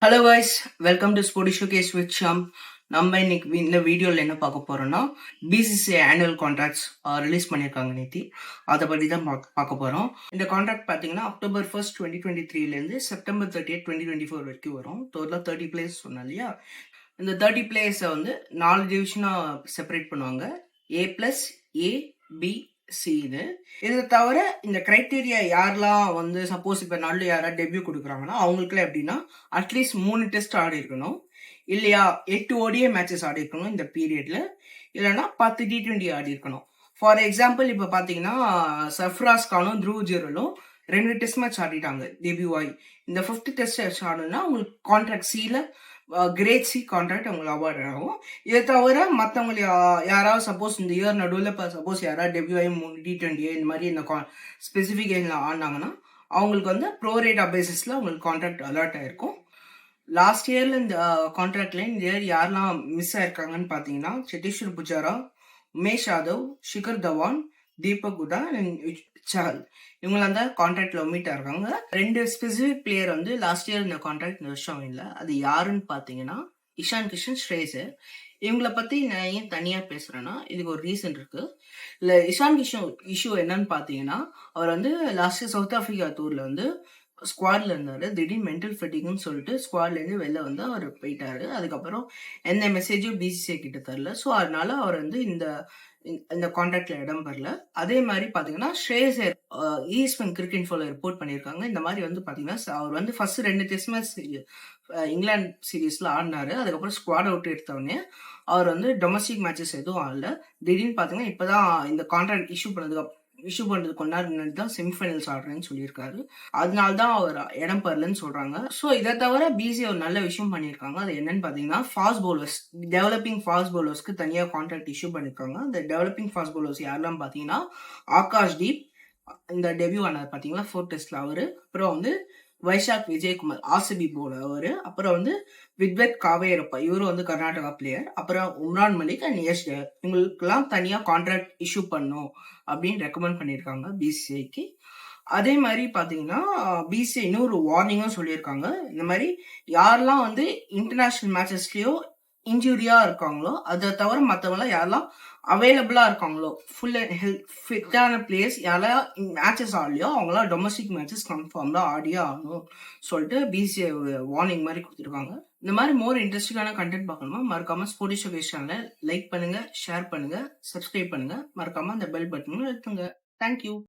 Hello guys, welcome to sporty showcase with Sham. நம்ம இன்னைக்கு இந்த வீடியோவில் என்ன பார்க்க போறோம்னா பிசிசிஐ ஆனுவல் கான்ட்ராக்ட்ஸ் ரிலீஸ் பண்ணியிருக்காங்க நேத்தி. அதை பற்றி தான் பார்க்க போகிறோம். இந்த கான்ட்ராக்ட் பார்த்தீங்கன்னா அக்டோபர் 1st 2023லேருந்து செப்டம்பர் 30th 2024 வரைக்கும் வரும். டோட்டலாக 30 பிளேயர்ஸ் சொன்னேன் இல்லையா. இந்த 30 பிளேயர்ஸை வந்து 4 டிவிஷனாக செப்பரேட் பண்ணுவாங்க. A+, A, B, இது இதை தவிர இந்த கிரைட்டீரியா யாரெல்லாம் வந்து சப்போஸ் இப்போ நல்ல யாராவது டெபியூ கொடுக்குறாங்கன்னா அவங்களுக்குலாம் எப்படின்னா அட்லீஸ்ட் 3 டெஸ்ட் ஆடி இருக்கணும், இல்லையா 8 ODI மேட்சஸ் ஆடி இருக்கணும் இந்த பீரியட்ல, இல்லைன்னா 10 T20 ஆடி இருக்கணும். ஃபார் எக்ஸாம்பிள் இப்போ பார்த்தீங்கன்னா சர்ஃப்ராஸ் கானும் த்ரூவ் ஜெரலும் 2 டெஸ்ட் மேட்ச் ஆடிட்டாங்க டெபியூ ஆகி. இந்த 5th டெஸ்ட் ஆடணும்னா உங்களுக்கு கான்ட்ராக்ட் சியில் கிரேட் சி கான்ட்ராக்ட் உங்களுக்கு அவார்ட் ஆகும். இதை தவிர மற்றவங்க யாராவது சப்போஸ் இந்த இயர் நடுவில் இப்போ சப்போஸ் யாராவது டெபியூ ஆகி 3 T20 இந்த மாதிரி இந்த ஸ்பெசிஃபிகேஷனில் ஆடினாங்கன்னா அவங்களுக்கு வந்து ப்ரோரேட்டா பேசிஸில் அவங்களுக்கு கான்ட்ராக்ட் அலர்ட் ஆகிருக்கும். லாஸ்ட் இயரில் இந்த கான்ட்ராக்ட்ல இந்த இயர் யாரெல்லாம் மிஸ் ஆயிருக்காங்கன்னு பார்த்தீங்கன்னா சத்தீஸ்வர் புஜாரா, உமேஷ் யாதவ், ஷிகர் தவான், தீபக் குதா, சஹல் இவங்களாம் தான் கான்ட்ராக்ட்ல ஒமிட் ஆயிருக்காங்க. 2 ஸ்பெசிபிக் பிளேயர் வந்து லாஸ்ட் இயர் இந்த கான்ட்ராக்ட் இந்த வருஷம் இல்லை. அது யாருன்னு பார்த்தீங்கன்னா இஷான் கிஷன், ஸ்ரேயஸ். இவங்கள பத்தி நான் ஏன் தனியா பேசுறேன்னா இதுக்கு ஒரு ரீசன் இருக்கு. இல்ல இஷான் கிஷன் இஷ்யூ என்னன்னு பார்த்தீங்கன்னா அவர் வந்து லாஸ்ட் இயர் சவுத் ஆப்பிரிக்கா டூர்ல வந்து ஸ்குவாட்ல இருந்தாரு. திடீர்னு மென்டல் ஃபெட்டிக்னு சொல்லிட்டு ஸ்குவாட்ல இருந்து வெளில வந்து அவர் போயிட்டாரு. அதுக்கப்புறம் எந்த மெசேஜும் பிசிசிஐ கிட்ட தரல. ஸோ அதனால அவர் வந்து இந்த கான்ட்ராக்ட்ல இடம் பெறல. அதே மாதிரி பாத்தீங்கன்னா ஸ்ரேயஸ் ESPN கிரிக்கெட் இன்ஃபோல ரிப்போர்ட் பண்ணியிருக்காங்க. இந்த மாதிரி வந்து பாத்தீங்கன்னா அவர் வந்து ஃபர்ஸ்ட் 2 டெஸ்ட் மேட்ச் இங்கிலாந்து சீரீஸ்ல ஆடினாரு. அதுக்கப்புறம் ஸ்குவாட் அவுட் எடுத்தவொடனே அவர் வந்து டொமஸ்டிக் மேட்சஸ் எதுவும் ஆடல. திடீர்னு பாத்தீங்கன்னா இப்பதான் இந்த கான்ட்ராக்ட் இஷ்யூ பண்ணது கொண்டாடு முன்னாடி தான் செமிஃபைனல்ஸ் ஆடுறேன்னு சொல்லியிருக்காரு. அதனால தான் அவர் இடம் பெறலன்னு சொல்றாங்க. ஸோ இதை தவிர பிசி ஒரு நல்ல விஷயம் பண்ணியிருக்காங்க. அது என்னன்னு பார்த்தீங்கன்னா ஃபாஸ்ட் பவுலர்ஸ், டெவலப்பிங் ஃபாஸ்ட் பவுலர்ஸ்க்கு தனியாக கான்ட்ராக்ட் இஷ்யூ பண்ணியிருக்காங்க. அந்த டெவலப்பிங் ஃபாஸ்ட் பவுலர்ஸ் யாரெல்லாம் பார்த்தீங்கன்னா ஆகாஷ் தீப், இந்த டெபியூ ஆனார் பார்த்தீங்களா 4th டெஸ்ட்ல அவரு, அப்புறம் வந்து வைஷாக் விஜயகுமார் RCB போலர் அவரு, அப்புறம் வந்து வித்வத் காவேரப்பா இவரும் வந்து கர்நாடகா பிளேயர், அப்புறம் உம்ரான் மலிக் அண்ட் யஷ் டேவர் இவங்களுக்குலாம் தனியா கான்ட்ராக்ட் இஷ்யூ பண்ணும் அப்படின்னு ரெக்கமெண்ட் பண்ணியிருக்காங்க பிசிஐக்கு. அதே மாதிரி பாத்தீங்கன்னா பிசிஐ இன்னொரு வார்னிங்கும் சொல்லியிருக்காங்க. இந்த மாதிரி யாரெல்லாம் வந்து இன்டர்நேஷனல் மேட்சஸ்லயோ இன்ஜுரியா இருக்காங்களோ அதை தவிர மற்றவங்களாம் யாரெல்லாம் அவைலபிளா இருக்காங்களோ ஃபுல் ஹெல்த் ஃபிட்டான பிளேயர்ஸ் யாரெல்லாம் மேட்சஸ் ஆடலையோ அவங்களாம் டொமஸ்டிக் மேட்சஸ் கன்ஃபார்ம்ல ஆடியே ஆகணும் சொல்லிட்டு பிசிஐ வார்னிங் மாதிரி கொடுத்துருக்காங்க. இந்த மாதிரி மோர் இன்ட்ரெஸ்டிங்கான கண்டென்ட் பார்க்கணுமா மறக்காம ஸ்போர்டி ஷோகேஸ் சேனலை லைக் பண்ணுங்க, ஷேர் பண்ணுங்க, சப்ஸ்கிரைப் பண்ணுங்க, மறக்காம அந்த பெல் பட்டனும் எடுத்துங்க. தேங்க்யூ.